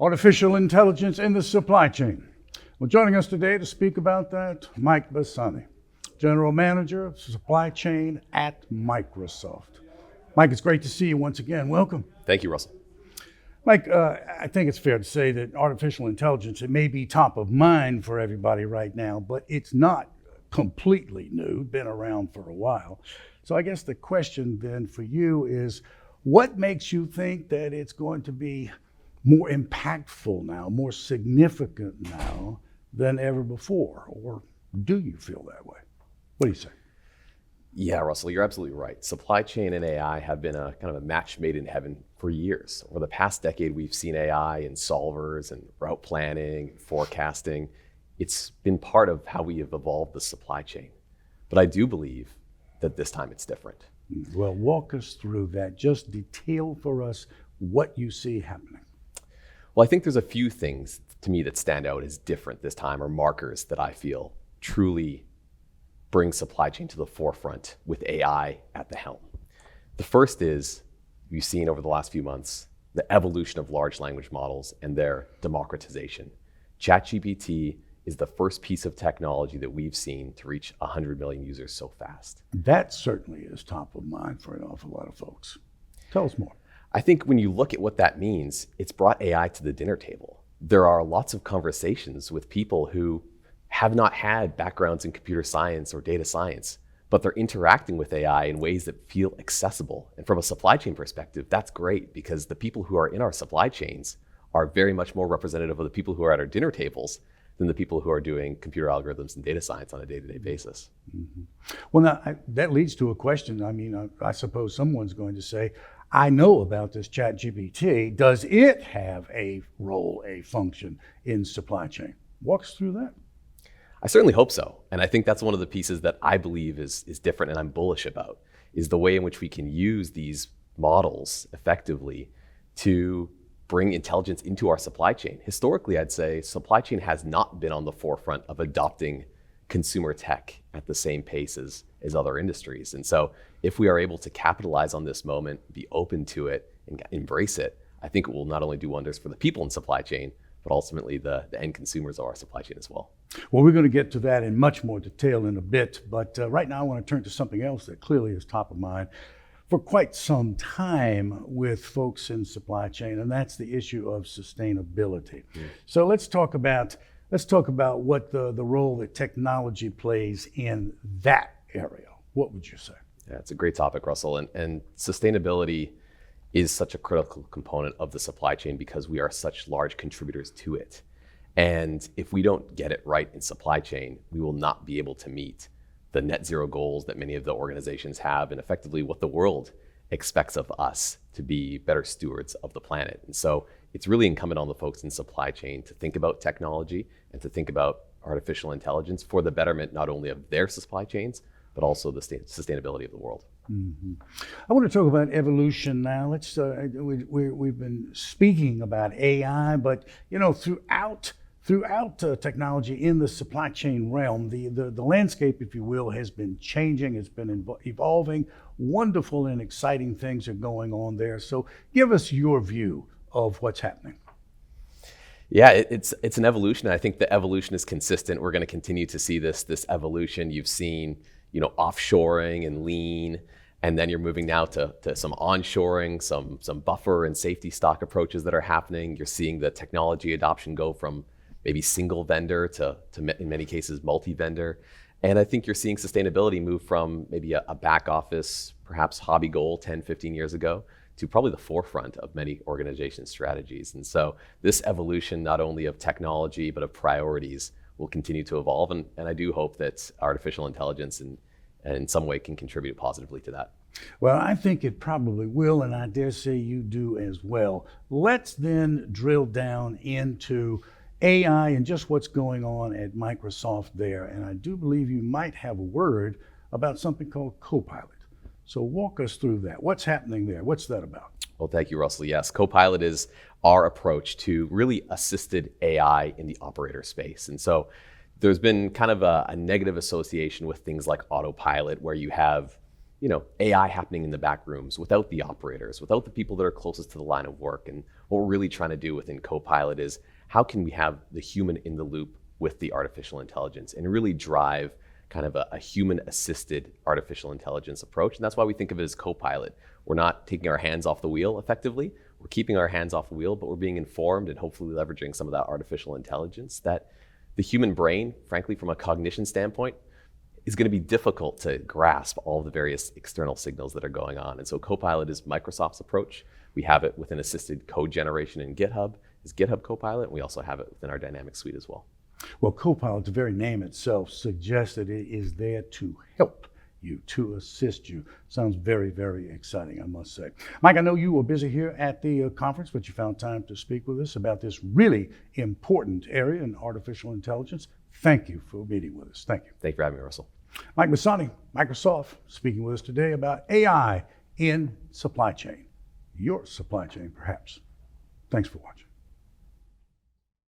Artificial intelligence in the supply chain. Well, joining us today to speak about that, Mike Bassani, General Manager of Supply Chain at Microsoft. Mike, it's great to see you once again. Welcome. Thank you, Russell. Mike, I think it's fair to say that artificial intelligence, it may be top of mind for everybody right now, but it's not completely new, been around for a while. So I guess the question then for you is, what makes you think that it's going to be more impactful now, more significant now than ever before? Or do you feel that way? What do you say? Yeah, Russell, you're absolutely right. Supply chain and AI have been a kind of a match made in heaven for years. Over the past decade, we've seen AI in solvers and route planning, and forecasting. It's been part of how we have evolved the supply chain. But I do believe that this time it's different. Well, walk us through that. Just detail for us what you see happening. Well, I think there's a few things to me that stand out as different this time, or markers that I feel truly bring supply chain to the forefront with AI at the helm. The first is, we've seen over the last few months, the evolution of large language models and their democratization. ChatGPT is the first piece of technology that we've seen to reach 100 million users so fast. That certainly is top of mind for an awful lot of folks. Tell us more. I think when you look at what that means, it's brought AI to the dinner table. There are lots of conversations with people who have not had backgrounds in computer science or data science, but they're interacting with AI in ways that feel accessible. And from a supply chain perspective, that's great, because the people who are in our supply chains are very much more representative of the people who are at our dinner tables than the people who are doing computer algorithms and data science on a day-to-day basis. Mm-hmm. Well, now, that leads to a question. I mean, I suppose someone's going to say, I know about this ChatGPT. Does it have a role, a function in supply chain? Walk us through that. I certainly hope so. And I think that's one of the pieces that I believe is different and I'm bullish about, is the way in which we can use these models effectively to bring intelligence into our supply chain. Historically, I'd say supply chain has not been on the forefront of adopting consumer tech at the same pace as other industries. And so if we are able to capitalize on this moment, be open to it, and embrace it, I think it will not only do wonders for the people in supply chain, but ultimately the end consumers of our supply chain as well. Well, we're going to get to that in much more detail in a bit, but right now I want to turn to something else that clearly is top of mind for quite some time with folks in supply chain, and that's the issue of sustainability. So let's talk about what the role that technology plays in that area. What would you say? Yeah, it's a great topic, Russell, and sustainability is such a critical component of the supply chain because we are such large contributors to it. And if we don't get it right in supply chain, we will not be able to meet the net zero goals that many of the organizations have, and effectively what the world expects of us to be better stewards of the planet. And so it's really incumbent on the folks in supply chain to think about technology and to think about artificial intelligence for the betterment not only of their supply chains, but also the sustainability of the world. Mm-hmm. I want to talk about evolution now. Let's we've been speaking about AI, but throughout technology in the supply chain realm, the landscape, if you will, has been changing. It's been evolving. Wonderful and exciting things are going on there. So give us your view of what's happening. Yeah, it's an evolution. I think the evolution is consistent. We're going to continue to see this evolution. You've seen offshoring and lean, and then you're moving now to some onshoring, some buffer and safety stock approaches that are happening. You're seeing the technology adoption go from maybe single vendor to in many cases multi-vendor. And I think you're seeing sustainability move from maybe a back office, perhaps hobby goal 10, 15 years ago, to probably the forefront of many organizations' strategies. And so this evolution, not only of technology, but of priorities, will continue to evolve. And I do hope that artificial intelligence in some way can contribute positively to that. Well, I think it probably will, and I dare say you do as well. Let's then drill down into AI and just what's going on at Microsoft there. And I do believe you might have a word about something called Copilot. So walk us through that. What's happening there? What's that about? Well, thank you, Russell. Yes, Copilot is our approach to really assisted AI in the operator space. And so there's been kind of a negative association with things like autopilot, where you have AI happening in the back rooms without the operators, without the people that are closest to the line of work. And what we're really trying to do within Copilot is how can we have the human in the loop with the artificial intelligence and really drive kind of a human-assisted artificial intelligence approach. And that's why we think of it as Copilot. We're not taking our hands off the wheel effectively. We're keeping our hands off the wheel, but we're being informed and hopefully leveraging some of that artificial intelligence that the human brain, frankly, from a cognition standpoint, is going to be difficult to grasp all the various external signals that are going on. And so Copilot is Microsoft's approach. We have it within assisted code generation in GitHub, is GitHub Copilot. And we also have it within our Dynamics suite as well. Well, Copilot, the very name itself suggests that it is there to help you, to assist you. Sounds very, very exciting, I must say. Mike, I know you were busy here at the conference, but you found time to speak with us about this really important area in artificial intelligence. Thank you for meeting with us. Thank you. Thank you for having me, Russell. Mike Bassani, Microsoft, speaking with us today about AI in supply chain. Your supply chain, perhaps. Thanks for watching.